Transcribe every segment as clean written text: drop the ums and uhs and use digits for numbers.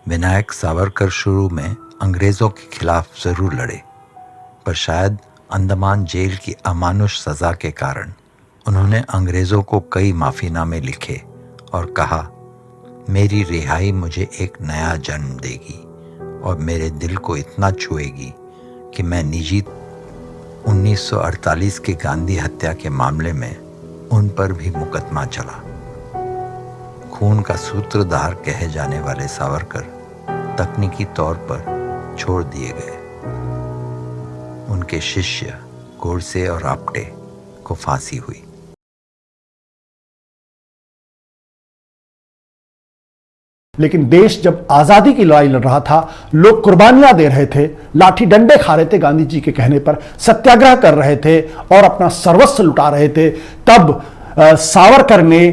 विनायक सावरकर शुरू में अंग्रेज़ों के खिलाफ ज़रूर लड़े, पर शायद अंडमान जेल की अमानुष सज़ा के कारण उन्होंने अंग्रेज़ों को कई माफ़ीनामे लिखे और कहा, मेरी रिहाई मुझे एक नया जन्म देगी और मेरे दिल को इतना छुएगी कि मैं निजी 1948 की गांधी हत्या के मामले में उन पर भी मुकदमा चला। खून का सूत्रधार कहे जाने वाले सावरकर तकनीकी तौर पर छोड़ दिए गए। उनके शिष्य गोडसे और आप्टे को फांसी हुई। लेकिन देश जब आजादी की लड़ाई लड़ रहा था, लोग कुर्बानियां दे रहे थे, लाठी डंडे खा रहे थे, गांधी जी के कहने पर सत्याग्रह कर रहे थे और अपना सर्वस्व लुटा रहे थे, तब सावरकर ने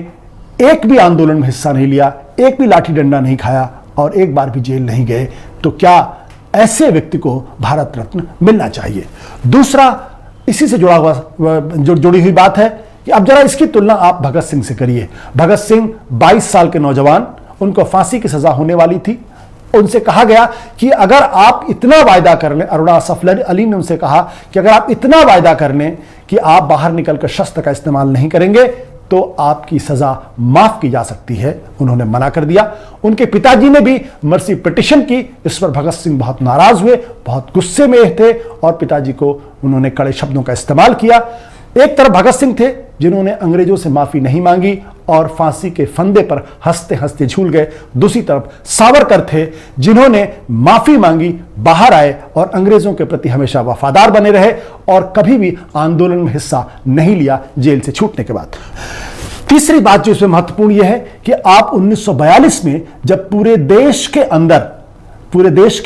एक भी आंदोलन में हिस्सा नहीं लिया, एक भी लाठी डंडा नहीं खाया और एक बार भी जेल नहीं गए। तो क्या ऐसे व्यक्ति को भारत रत्न मिलना चाहिए? दूसरा, इसी से जुड़ी हुई बात है कि अब जरा इसकी तुलना आप भगत सिंह से करिए। भगत सिंह 22 साल के नौजवान, उनको फांसी की सजा होने वाली थी। उनसे कहा गया कि अगर आप इतना वायदा कर लें, अरुणा असफ अली ने उनसे कहा कि अगर आप इतना वायदा कर लें कि आप बाहर निकलकर शस्त्र का इस्तेमाल नहीं करेंगे तो आपकी सजा माफ की जा सकती है। उन्होंने मना कर दिया। उनके पिताजी ने भी मर्सी पिटिशन की। इस पर भगत सिंह बहुत नाराज हुए, बहुत गुस्से में थे और पिताजी को उन्होंने कड़े शब्दों का इस्तेमाल किया। एक तरफ भगत सिंह थे जिन्होंने अंग्रेजों से माफी नहीं मांगी और फांसी के फंदे पर हंसते हंसते झूल गए। दूसरी तरफ सावरकर थे जिन्होंने माफी मांगी, बाहर आए और अंग्रेजों के प्रति हमेशा वफादार बने रहे और कभी भी आंदोलन में हिस्सा नहीं लिया जेल से छूटने के बाद। तीसरी बात जो इसमें महत्वपूर्ण यह है कि आप 1942 में जब पूरे देश के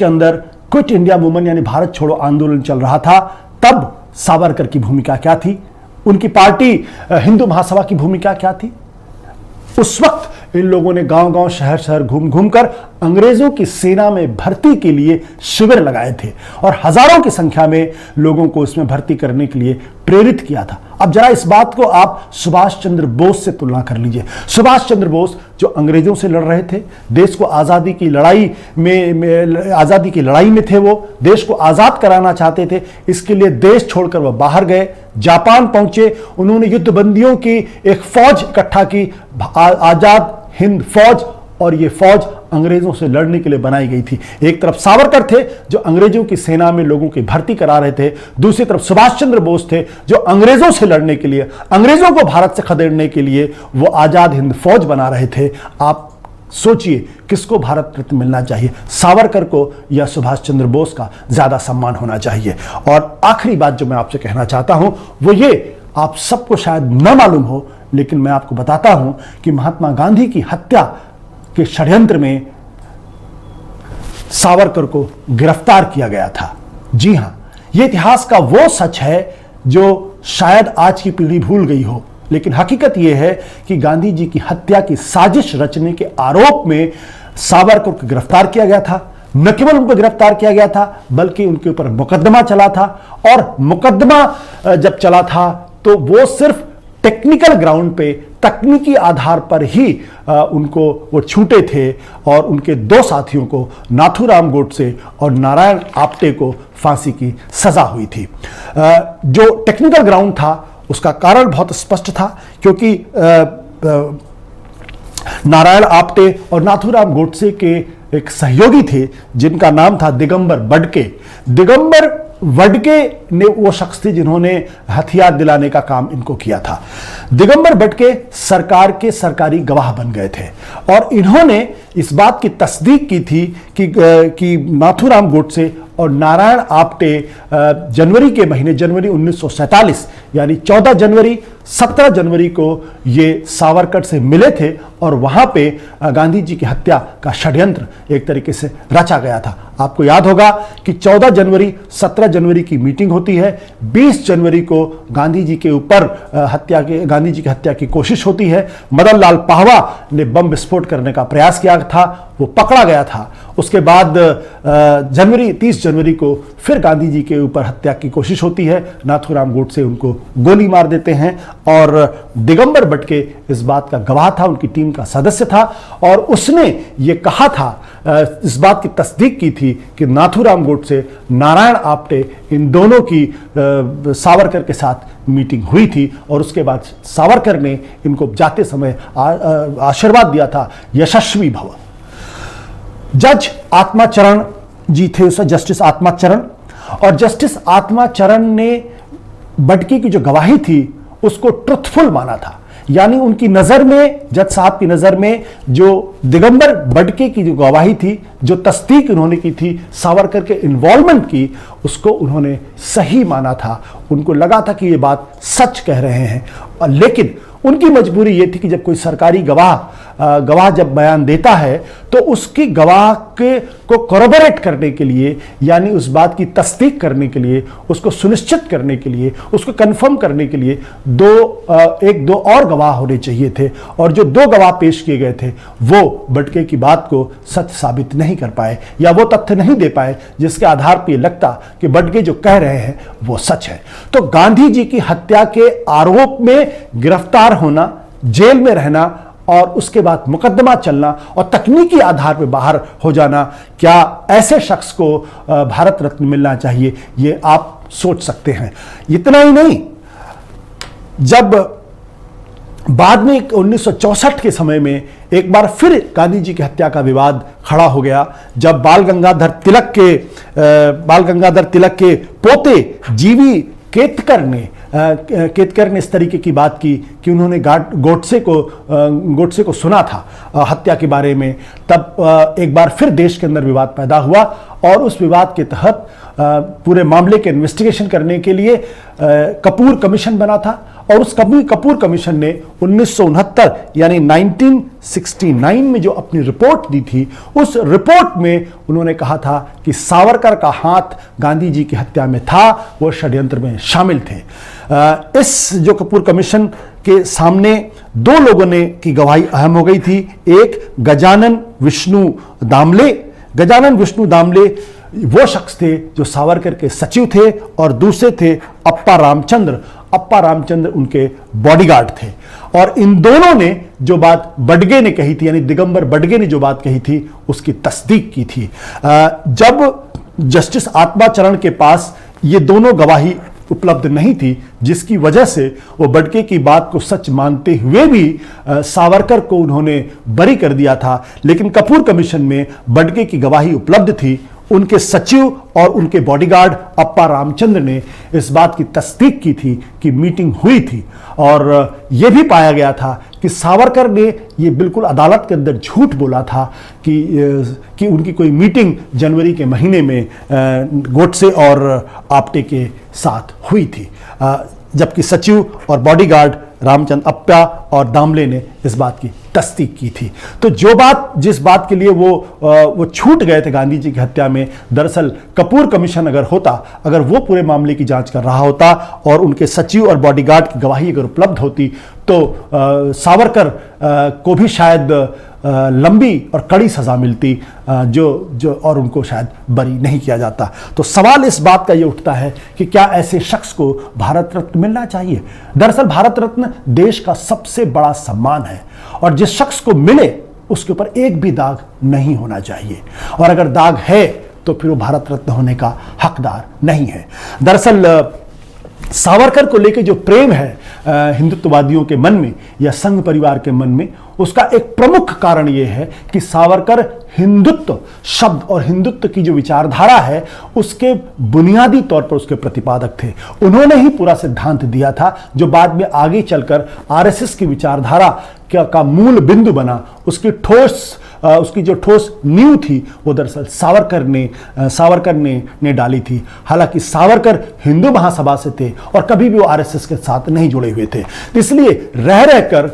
अंदर क्विट इंडिया मूवमेंट यानी भारत छोड़ो आंदोलन चल रहा था, तब सावरकर की भूमिका क्या थी? उनकी पार्टी हिंदू महासभा की भूमिका क्या थी? उस वक्त इन लोगों ने गांव-गांव, शहर-शहर घूम-घूमकर अंग्रेजों की सेना में भर्ती के लिए शिविर लगाए थे और हजारों की संख्या में लोगों को इसमें भर्ती करने के लिए प्रेरित किया था। अब जरा इस बात को आप सुभाष चंद्र बोस से तुलना कर लीजिए। सुभाष चंद्र बोस जो अंग्रेजों से लड़ रहे थे, देश को आजादी की लड़ाई में थे, वो देश को आजाद कराना चाहते थे। इसके लिए देश छोड़कर वह बाहर गए, जापान पहुंचे। उन्होंने युद्धबंदियों की एक फौज इकट्ठा की, आजाद हिंद फौज, और ये फौज अंग्रेजों से लड़ने के लिए बनाई गई थी। एक तरफ सावरकर थे जो अंग्रेजों की सेना में लोगों की भर्ती करा रहे थे, दूसरी तरफ सुभाष चंद्र बोस थे जो अंग्रेजों से लड़ने के लिए, अंग्रेजों को भारत से खदेड़ने के लिए वो आजाद हिंद फौज बना रहे थे। आप सोचिए किसको भारत रत्न मिलना चाहिए, सावरकर को या सुभाष चंद्र बोस का ज्यादा सम्मान होना चाहिए? और आखिरी बात जो मैं आपसे कहना चाहता हूं वो ये, आप सबको शायद न मालूम हो लेकिन मैं आपको बताता हूं कि महात्मा गांधी की हत्या के षड्यंत्र में सावरकर को गिरफ्तार किया गया था। जी हां, यह इतिहास का वो सच है जो शायद आज की पीढ़ी भूल गई हो, लेकिन हकीकत यह है कि गांधी जी की हत्या की साजिश रचने के आरोप में सावरकर को गिरफ्तार किया गया था। न केवल उनको गिरफ्तार किया गया था बल्कि उनके ऊपर मुकदमा चला था, और मुकदमा जब चला था तो वो सिर्फ टेक्निकल ग्राउंड पे, तकनीकी आधार पर ही उनको वो छूटे थे और उनके दो साथियों को, नाथूराम गोडसे और नारायण आप्टे को फांसी की सजा हुई थी। जो टेक्निकल ग्राउंड था उसका कारण बहुत स्पष्ट था, क्योंकि नारायण आप्टे और नाथूराम गोडसे के एक सहयोगी थे जिनका नाम था दिगंबर बडके। दिगंबर वडके ने वो शख्स थे जिन्होंने हथियार दिलाने का काम इनको किया था। दिगंबर बडके सरकार के सरकारी गवाह बन गए थे और इन्होंने इस बात की तस्दीक की थी कि नाथूराम गोडसे और नारायण आप्टे जनवरी के महीने, जनवरी 1947 यानी 14 जनवरी 17 जनवरी को ये सावरकर से मिले थे और वहां पे गांधी जी की हत्या का षड्यंत्र एक तरीके से रचा गया था। आपको याद होगा कि 14 जनवरी 17 जनवरी की मीटिंग होती है, 20 जनवरी को गांधी जी के ऊपर गांधी जी की हत्या की कोशिश होती है। मदन लाल पाहवा ने बम विस्फोट करने का प्रयास किया था वो पकड़ा गया था। उसके बाद 30 जनवरी को फिर गांधी जी के ऊपर हत्या की कोशिश होती है। नाथूराम गोडसे उनको गोली मार देते हैं और दिगंबर बटके इस बात का गवाह था, उनकी टीम का सदस्य था और उसने ये कहा था, इस बात की तस्दीक की थी कि नाथूराम गोडसे, नारायण आप्टे, इन दोनों की सावरकर के साथ मीटिंग हुई थी और उसके बाद सावरकर ने इनको जाते समय आशीर्वाद दिया था, यशस्वी भव। जज आत्माचरण जी थे उस जस्टिस आत्माचरण, और जस्टिस आत्माचरण ने बटके की जो गवाही थी उसको ट्रुथफुल माना था। यानी उनकी नजर में, जज साहब की नजर में, जो दिगंबर बटके की जो गवाही थी, जो तस्दीक उन्होंने की थी सावरकर के इन्वॉल्वमेंट की, उसको उन्होंने सही माना था। उनको लगा था कि ये बात सच कह रहे हैं। लेकिन उनकी मजबूरी ये थी कि जब कोई सरकारी गवाह जब बयान देता है तो उसकी गवाह को कोरोबोरेट करने के लिए, यानी उस बात की तस्दीक करने के लिए, उसको सुनिश्चित करने के लिए, उसको कंफर्म करने के लिए एक दो और गवाह होने चाहिए थे। और जो 2 गवाह पेश किए गए थे वो बटके की बात को सच साबित नहीं कर पाए या वो तथ्य नहीं दे पाए जिसके आधार पर लगता कि बटके जो कह रहे हैं वो सच है। तो गांधी जी की हत्या के आरोप में गिरफ्तार होना, जेल में रहना और उसके बाद मुकदमा चलना और तकनीकी आधार पर बाहर हो जाना, क्या ऐसे शख्स को भारत रत्न मिलना चाहिए? ये आप सोच सकते हैं। इतना ही नहीं, जब बाद में 1964 के समय में एक बार फिर गांधी जी की हत्या का विवाद खड़ा हो गया, जब बाल गंगाधर तिलक के पोते जीवी केतकर ने इस तरीके की बात की कि उन्होंने गोडसे को सुना था हत्या के बारे में। तब एक बार फिर देश के अंदर विवाद पैदा हुआ और उस विवाद के तहत पूरे मामले के इन्वेस्टिगेशन करने के लिए कपूर कमीशन बना था और उस कपूर कमीशन ने 1969 यानी 1969 में जो अपनी रिपोर्ट दी थी, उस रिपोर्ट में उन्होंने कहा था कि सावरकर का हाथ गांधी जी की हत्या में था, वो षड्यंत्र में शामिल थे। इस जो कपूर कमीशन के सामने 2 लोगों ने की गवाही अहम हो गई थी। एक गजानन विष्णु दामले वो शख्स थे जो सावरकर के सचिव थे और दूसरे थे अप्पा रामचंद्र उनके बॉडीगार्ड थे। और इन दोनों ने जो बात बडगे ने कही थी, यानी दिगंबर बडगे ने जो बात कही थी, उसकी तस्दीक की थी। जब जस्टिस आत्माचरण के पास ये दोनों गवाही उपलब्ध नहीं थी, जिसकी वजह से वो बडगे की बात को सच मानते हुए भी सावरकर को उन्होंने बरी कर दिया था। लेकिन कपूर कमीशन में बडगे की गवाही उपलब्ध थी। उनके सचिव और उनके बॉडीगार्ड अप्पा रामचंद्र ने इस बात की तस्दीक की थी कि मीटिंग हुई थी और यह भी पाया गया था कि सावरकर ने ये बिल्कुल अदालत के अंदर झूठ बोला था कि उनकी कोई मीटिंग जनवरी के महीने में गोडसे और आप्टे के साथ हुई थी, जबकि सचिव और बॉडीगार्ड रामचंद्र अप्पा और दामले ने इस बात की तस्दीक की थी। तो जिस बात के लिए वो छूट गए थे गांधी जी की हत्या में, दरअसल कपूर कमीशन अगर वो पूरे मामले की जांच कर रहा होता और उनके सचिव और बॉडीगार्ड की गवाही अगर उपलब्ध होती तो सावरकर को भी शायद लंबी और कड़ी सजा मिलती, जो और उनको शायद बरी नहीं किया जाता। तो सवाल इस बात का ये उठता है कि क्या ऐसे शख्स को भारत रत्न मिलना चाहिए? दरअसल भारत रत्न देश का सबसे बड़ा सम्मान है और जिस शख्स को मिले उसके ऊपर एक भी दाग नहीं होना चाहिए, और अगर दाग है तो फिर वो भारत रत्न होने का हकदार नहीं है। दरअसल सावरकर को लेकर जो प्रेम है हिंदुत्ववादियों के मन में या संघ परिवार के मन में, उसका एक प्रमुख कारण यह है कि सावरकर हिंदुत्व शब्द और हिंदुत्व की जो विचारधारा है उसके बुनियादी तौर पर उसके प्रतिपादक थे। उन्होंने ही पूरा सिद्धांत दिया था जो बाद में आगे चलकर आरएसएस की विचारधारा का मूल बिंदु बना। उसकी जो ठोस नींव थी वो दरअसल सावरकर ने डाली थी। हालांकि सावरकर हिंदू महासभा से थे और कभी भी वो आरएसएस के साथ नहीं जुड़े हुए थे। इसलिए रहकर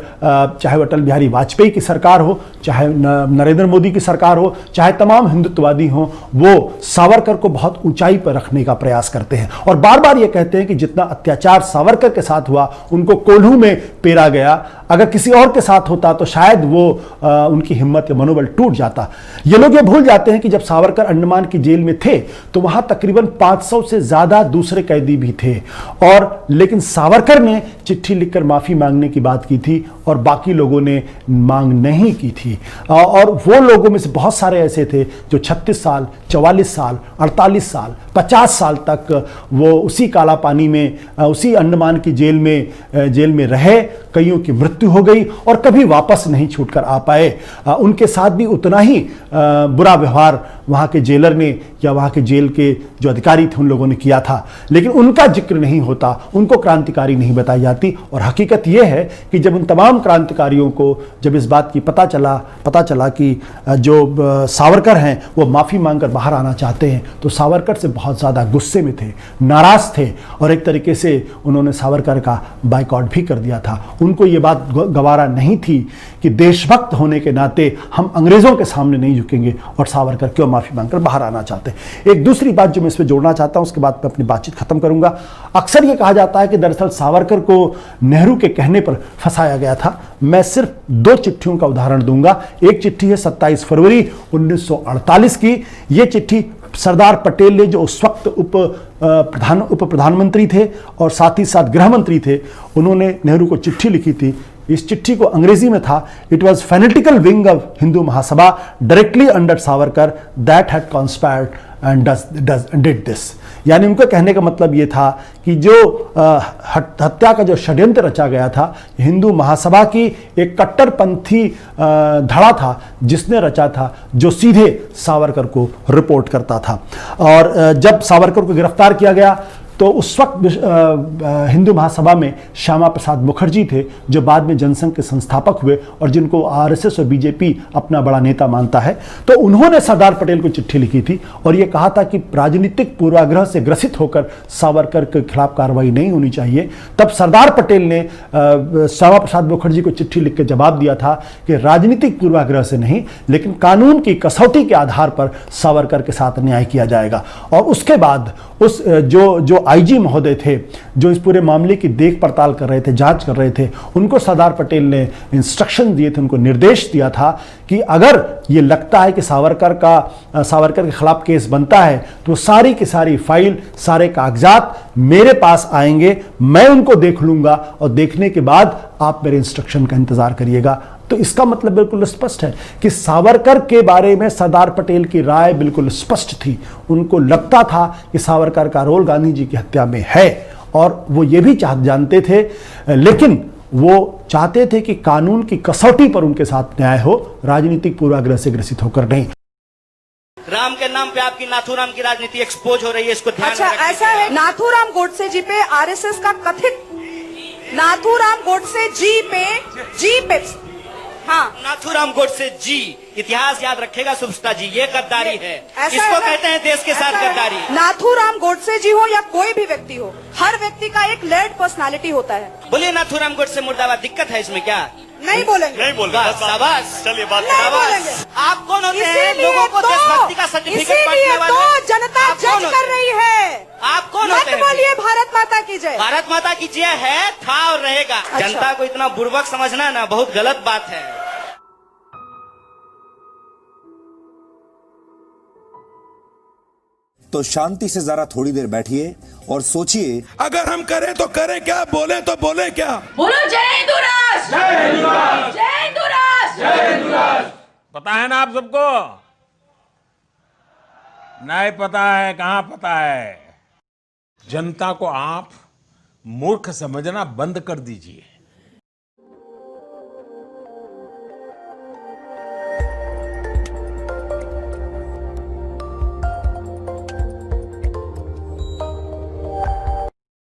चाहे अटल बिहारी वाजपेयी की सरकार हो, चाहे नरेंद्र मोदी की सरकार हो, चाहे तमाम हिंदुत्ववादी हो, वो सावरकर को बहुत ऊंचाई पर रखने का प्रयास करते हैं और बार बार ये कहते हैं कि जितना अत्याचार सावरकर के साथ हुआ उनको कोल्हू में पेरा गया। अगर किसी और के साथ होता तो शायद वो उनकी हिम्मत या मनोबल टूट जाता। ये लोग ये भूल जाते हैं कि जब सावरकर अंडमान की जेल में थे तो वहां तकरीबन 500 से ज्यादा दूसरे कैदी भी थे, और लेकिन सावरकर ने चिट्ठी लिखकर माफी मांगने की बात की थी और बाकी लोगों ने मांग नहीं की थी। और वो लोगों में से बहुत सारे ऐसे थे जो 36 साल, 44 साल, 48 साल, 50 साल तक वो उसी काला पानी में, उसी अंडमान की जेल में रहे। कईयों की मृत्यु हो गई और कभी वापस नहीं छूटकर आ पाए। उनके साथ भी उतना ही बुरा व्यवहार वहाँ के जेलर ने या वहाँ के जेल के जो अधिकारी थे उन लोगों ने किया था, लेकिन उनका जिक्र नहीं होता, उनको क्रांतिकारी नहीं बताई जाती। और हकीकत यह है कि जब उन तमाम क्रांतिकारियों को जब इस बात की पता चला कि जो सावरकर हैं वो माफ़ी मांगकर बाहर आना चाहते हैं, तो सावरकर से बहुत ज़्यादा गुस्से में थे, नाराज़ थे, और एक तरीके से उन्होंने सावरकर का बाइकआउट भी कर दिया था। उनको ये बात गवारा नहीं थी कि देशभक्त होने के नाते हम अंग्रेज़ों के सामने नहीं झुकेंगे, और सावरकर क्यों माफ़ी मांगकर बाहर आना चाहते हैं। एक दूसरी बात जो मैं इसमें जोड़ना चाहता हूं, उसके बाद मैं अपनी बातचीत खत्म करूंगा। अक्सर ये कहा जाता है कि दरअसल सावरकर को नेहरू के कहने पर फंसाया गया था। मैं सिर्फ 2 चिट्ठियों का उदाहरण दूंगा। एक चिट्ठी है 27 फरवरी 1948 की। ये चिट्ठी सरदार पटेल ने, जो उस वक्त उप प्रधानमंत्री थे और साथ ही साथ गृह मंत्री थे, उन्होंने नेहरू को चिट्ठी लिखी थी। इस चिट्ठी को अंग्रेजी में था, it was fanatical wing of Hindu Mahasabha directly under Savarkar that had conspired and did this. यानी उनका कहने का मतलब ये था कि जो हत्या का जो षड्यंत्र रचा गया था, हिंदू महासभा की एक कट्टरपंथी धड़ा था जिसने रचा था, जो सीधे सावरकर को रिपोर्ट करता था। और जब सावरकर को गिरफ्तार किया गया तो उस वक्त हिंदू महासभा में श्यामा प्रसाद मुखर्जी थे, जो बाद में जनसंघ के संस्थापक हुए और जिनको आरएसएस और बीजेपी अपना बड़ा नेता मानता है। तो उन्होंने सरदार पटेल को चिट्ठी लिखी थी और यह कहा था कि राजनीतिक पूर्वाग्रह से ग्रसित होकर सावरकर के खिलाफ कार्रवाई नहीं होनी चाहिए। तब सरदार पटेल ने श्यामा प्रसाद मुखर्जी को चिट्ठी लिख के जवाब दिया था कि राजनीतिक पूर्वाग्रह से नहीं, लेकिन कानून की कसौटी के आधार पर सावरकर के साथ न्याय किया जाएगा। और उसके बाद उस जो आईजी महोदय थे, जो इस पूरे मामले की देख पड़ताल कर रहे थे, जांच कर रहे थे, उनको सरदार पटेल ने इंस्ट्रक्शन दिए थे, उनको निर्देश दिया था कि अगर ये लगता है कि सावरकर के खिलाफ केस बनता है तो सारी की सारी फाइल, सारे कागजात मेरे पास आएंगे, मैं उनको देख लूंगा और देखने के बाद आप मेरे इंस्ट्रक्शन का इंतजार करिएगा। तो इसका मतलब बिल्कुल स्पष्ट है कि सावरकर के बारे में सरदार पटेल की राय बिल्कुल स्पष्ट थी। उनको लगता था कि सावरकर का रोल गांधी जी की हत्या में है, और वो ये भी जानते थे, लेकिन वो चाहते थे कि कानून की कसौटी पर उनके साथ न्याय हो, राजनीतिक पूर्वाग्रह से ग्रसित होकर नहीं। राम के नाम पे आपकी नाथूराम की राजनीति एक्सपोज हो रही है, इसको ध्यान अच्छा, में रखिए। ऐसा है, नाथूराम गोडसे जी पे आरएसएस का कथित, नाथूराम गोडसे जी पे हाँ, नाथूराम गोडसे जी, इतिहास याद रखेगा सुपस्टा जी, ये गद्दारी है। ऐसा इसको है, कहते हैं देश के साथ गद्दारी। नाथूराम गोडसे जी हो या कोई भी व्यक्ति हो, हर व्यक्ति का एक लेड पर्सनालिटी होता है। बोलिए नाथूराम गोडसे मुर्दाबाद। दिक्कत है इसमें क्या? नहीं बोलेंगे, नहीं बोल बस, शाबाश। चलिए बात नहीं बोलेंगे। आप कौन होते हैं इसीलिए लोगों को देशभक्ति का सर्टिफिकेट बांटने वाले? तो जनता आप कौन जज होते कर हैं? रही है। आप कौन मत होते हैं? बोलिए भारत माता की जय। भारत माता की जय है, था और रहेगा। अच्छा। जनता को इतना बुर्बक समझना ना बहुत गलत बात है। तो शांति से जरा थोड़ी देर बैठिए और सोचिए, अगर हम करें तो करें क्या, बोले तो बोले क्या। बोलो जय हिंदू राष्ट्र, जय हिंदू राष्ट्र, जय हिंदू राष्ट्र, जय हिंदू राष्ट्र। पता है ना आप सबको? नहीं पता है? कहां पता है? जनता को आप मूर्ख समझना बंद कर दीजिए।